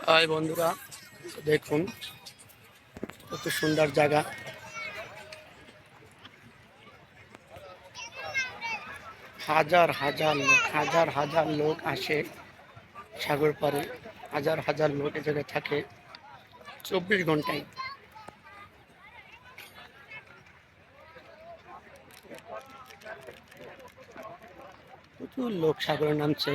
High বন্ধুরা, দেখুন কত সুন্দর জায়গা। হাজার হাজার লোক আসে সাগর পাড়ে। হাজার হাজার লোক এ জায়গায় থাকে 24 ঘন্টায়। প্রচুর লোক সাগরে নামছে।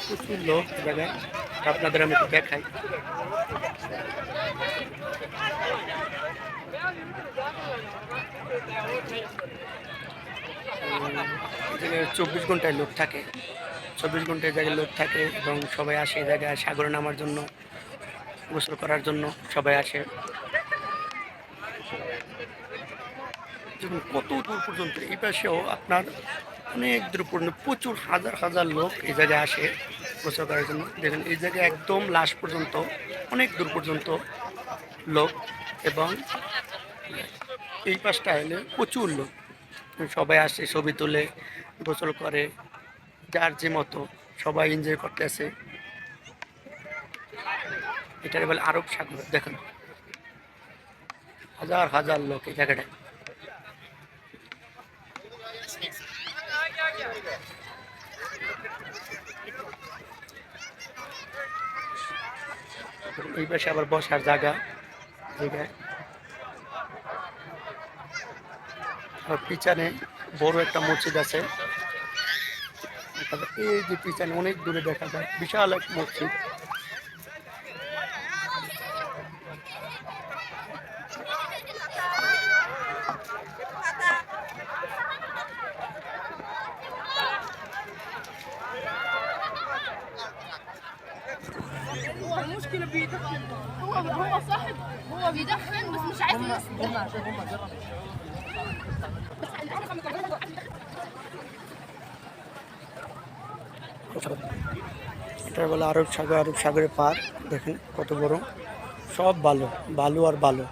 প্রচুর লোক জায়গায়, আপনাদের আমি একটু দেখাই। 24 ঘন্টায় লোক থাকে। 24 ঘন্টায় জায়গায় লোক থাকে এবং সবাই আসে এই জায়গায় সাগরে নামার জন্য, গোসল করার জন্য সবাই আসে। দেখুন কত দূর পর্যন্ত, এই পাশেও আপনার অনেক দূর পর্যন্ত প্রচুর হাজার হাজার লোক এই জায়গায় আসে গোসল করার জন্য। দেখুন এই জায়গায় একদম লাস্ট পর্যন্ত অনেক দূর পর্যন্ত লোক, এবং এই পাশটা এলে প্রচুর লোক। সবাই আসে, ছবি তুলে, গোসল করে, যার যে মতো সবাই এনজয় করতে আসে। এটাকে বলে আরব সাগর। দেখুন হাজার হাজার লোক এই জায়গাটায়। এই পাশে আবার বসার জায়গা, জায়গায় আর পিছনে বড় একটা মসজিদ আছে। এই যে পিছনে অনেক দূরে দেখা যায় বিশাল এক মসজিদ। هو المشكلة بيدخن. هو صاحب، هو بيدخن بس مش عايز يسكت. এটা বলে আরব সাগর। আরব সাগরের পার দেখেন কত বড়, সব বালু বালু আর বালু।